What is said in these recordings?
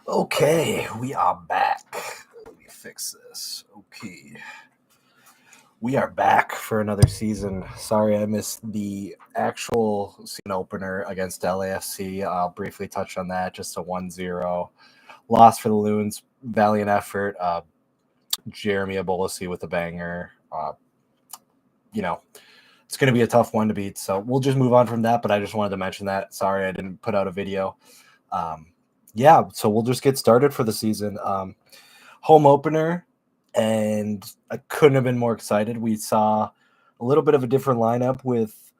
Okay, we are back. Let me fix this. Okay. We are back for another season. Sorry I missed the actual season opener against LAFC. I'll briefly touch on that. Just a 1-0 loss for the Loons. Valiant effort. Jeremy Abolisi with a banger. You know, it's going to be a tough one to beat. So we'll just move on from that. But I just wanted to mention that. Sorry I didn't put out a video. So we'll just get started for the season. Home opener, and I couldn't have been more excited. We saw a little bit of a different lineup with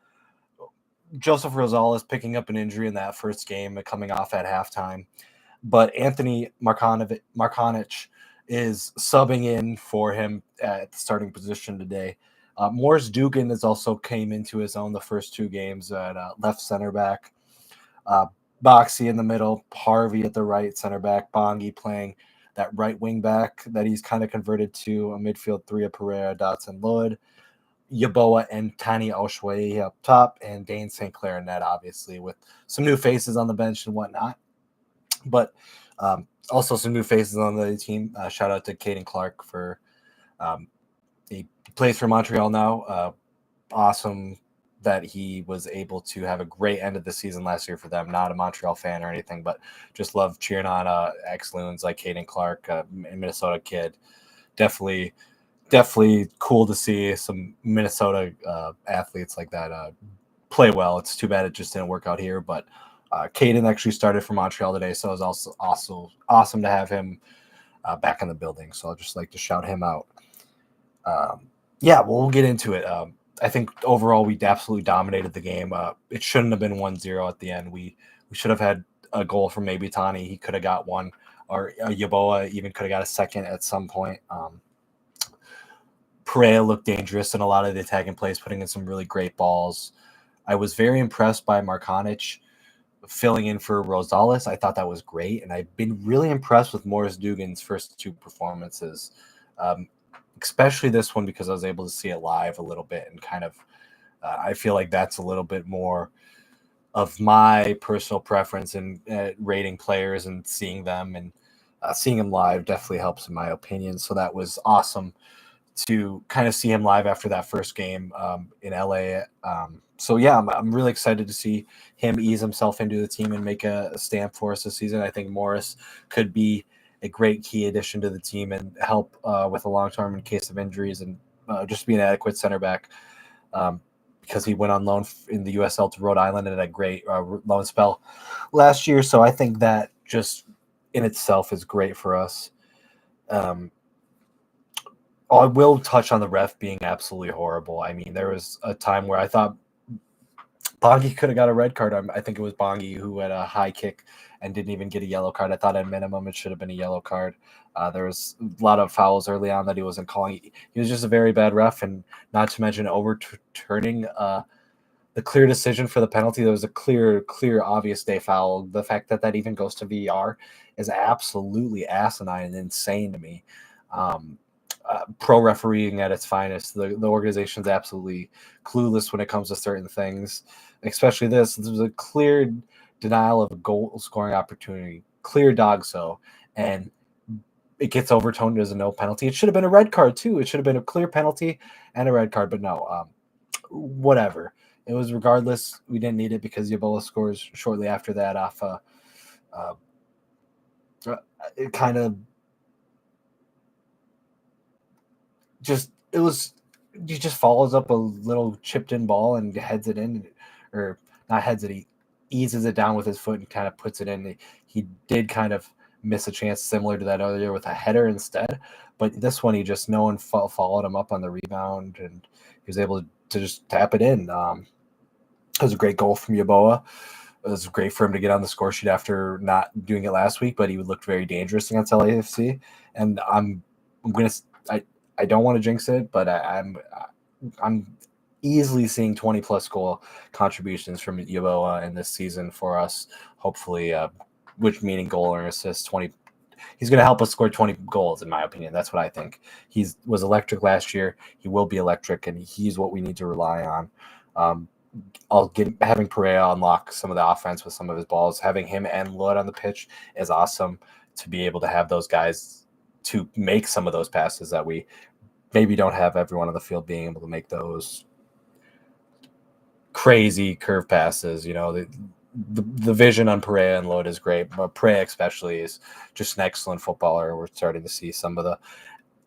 Joseph Rosales picking up an injury in that first game, coming off at halftime. But Anthony Markanic is subbing in for him at the starting position today. Morris Dugan has also came into his own the first two games at left center back. Boxy in the middle, Harvey at the right center back, Bongi playing that right wing back that he's kind of converted to a midfield three of Pereira, Dotson, Lloyd, Yaboa, and Tani Oshwe up top, and Dane St. Clair in net, obviously, with some new faces on the bench and whatnot. But also some new faces on the team. Shout out to Caden Clark for he plays for Montreal now. Awesome that he was able to have a great end of the season last year for them. Not a Montreal fan or anything, but just love cheering on ex-Loons like Caden Clark, a Minnesota kid. Definitely cool to see some Minnesota athletes like that play well. It's too bad it just didn't work out here, but Caden actually started for Montreal today, so it was also awesome to have him back in the building. So I'll just like to shout him out. We'll get into it. I think overall we absolutely dominated the game. It shouldn't have been 1-0 at the end. We should have had a goal from maybe Tani. He could have got one, or Yaboa even could have got a second at some point. Pereira looked dangerous in a lot of the attacking plays, putting in some really great balls. I was very impressed by Markanic filling in for Rosales. I thought that was great, and I've been really impressed with Morris Dugan's first two performances. Especially this one because I was able to see it live a little bit and kind of I feel like that's a little bit more of my personal preference in rating players and seeing them, and seeing him live definitely helps in my opinion. So that was awesome to kind of see him live after that first game in LA. I'm really excited to see him ease himself into the team and make a stamp for us this season. I think Morris could be a great key addition to the team and help with the long term in case of injuries, and just be an adequate center back because he went on loan in the USL to Rhode Island and had a great loan spell last year. So I think that just in itself is great for us. I will touch on the ref being absolutely horrible. I mean, there was a time where I thought Bongi could have got a red card. I think it was Bongi who had a high kick and didn't even get a yellow card. I thought at minimum it should have been a yellow card. There was a lot of fouls early on that he wasn't calling. He was just a very bad ref, and not to mention overturning the clear decision for the penalty. There was a clear, obvious day foul. The fact that even goes to VAR is absolutely asinine and insane to me. Pro refereeing at its finest. The organization's absolutely clueless when it comes to certain things, especially this. This was a clear denial of a goal scoring opportunity, clear dog so, and it gets overturned as a no penalty. It should have been a red card too. It should have been a clear penalty and a red card, but no. Whatever. It was regardless. We didn't need it because Yaboa scores shortly after that off it kind of he just follows up a little chipped in ball and heads it in, or not heads it, he eases it down with his foot and kind of puts it in. He did kind of miss a chance similar to that other year with a header instead, but this one no one followed him up on the rebound and he was able to just tap it in. It was a great goal from Yaboa. It was great for him to get on the score sheet after not doing it last week, but he looked very dangerous against LAFC, and I don't want to jinx it, but I'm easily seeing 20 plus goal contributions from Yaboa in this season for us. Hopefully, which meaning goal or assist 20. He's going to help us score 20 goals, in my opinion. That's what I think. He was electric last year. He will be electric, and he's what we need to rely on. having Perea unlock some of the offense with some of his balls, having him and Lod on the pitch is awesome to be able to have those guys to make some of those passes that we maybe don't have everyone on the field being able to make those crazy curve passes. The vision on Perea and Lod is great, but Perea especially is just an excellent footballer. We're starting to see some of the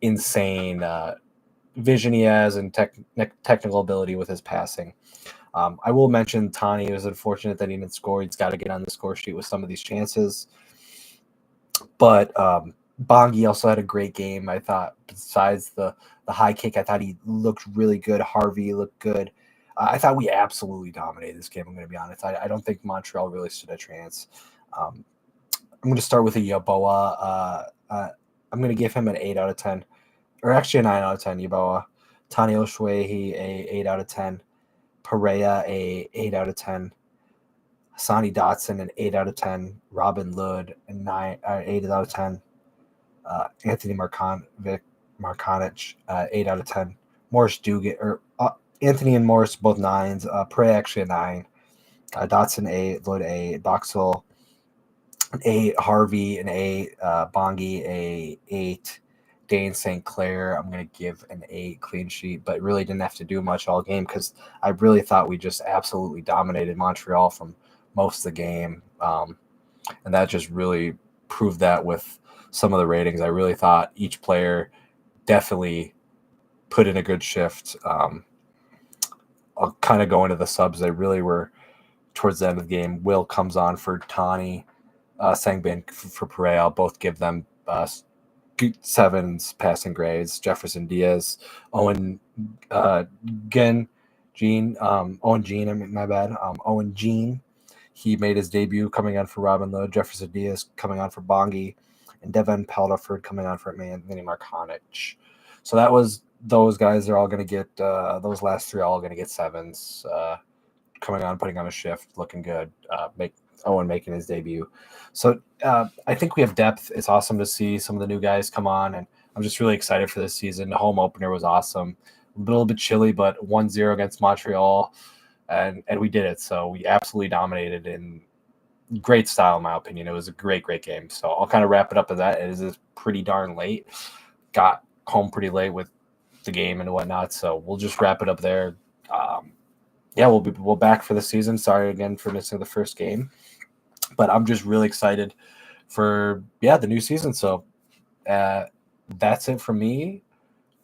insane vision he has and technical ability with his passing. I will mention Tani. It was unfortunate that he didn't score. He's got to get on the score sheet with some of these chances. But Bongi also had a great game. I thought besides the high kick, I thought he looked really good. Harvey looked good. I thought we absolutely dominated this game. I'm going to be honest. I don't think Montreal really stood a chance. I'm going to start with a Yeboah. I'm going to give him an 8 out of 10. Or actually a 9 out of 10, Yeboah. Tani Oshwehi, a 8 out of 10. Perea, a 8 out of 10. Sonny Dotson, an 8 out of 10. Robin Lod, a 8 out of 10. Anthony Markanich, 8 out of 10. Morris Dugan, Anthony and Morris, both 9s. Perea, actually a 9. Dotson, 8. Lod, 8. Boxall, an 8. Harvey, an 8. Bongi, a 8. Dane St. Clair, I'm going to give an 8 clean sheet, but really didn't have to do much all game because I really thought we just absolutely dominated Montreal from most of the game. And that just really proved that with some of the ratings. I really thought each player definitely put in a good shift. I'll kind of go into the subs. They really were towards the end of the game. Will comes on for Tani, Sangbin for Perea. I'll both give them 7s passing grades. Jefferson Diaz, Owen Owen Jean, my bad. Owen Jean, he made his debut coming on for Robin Lod. Jefferson Diaz coming on for Bongi, and Devin Peltaford coming on for Anthony Markanich. So that was those guys. They're all going to get those last 3 are all going to get 7s. Coming on, putting on a shift, looking good. Owen making his debut. So I think we have depth. It's awesome to see some of the new guys come on, and I'm just really excited for this season. The home opener was awesome. A little bit chilly, but 1-0 against Montreal, and we did it. So we absolutely dominated in great style, in my opinion. It was a great game. So I'll kind of wrap it up with that. It is pretty darn late. Got home pretty late with the game and whatnot, so we'll just wrap it up there. We'll back for the season. Sorry again for missing the first game, but I'm just really excited for the new season. So that's it from me.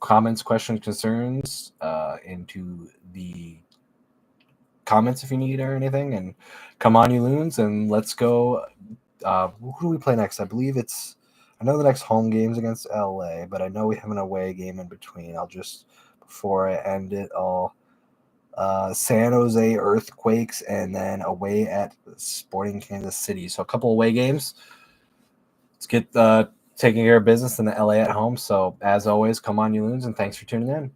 Comments, questions, concerns into the comments if you need or anything. And come on, you loons, and let's go. Who do we play next? I believe I know the next home game's against LA, but I know we have an away game in between. Before I end it, San Jose Earthquakes, and then away at Sporting Kansas City. So a couple away games. Let's get taking care of business in the LA at home. So as always, come on, you loons, and thanks for tuning in.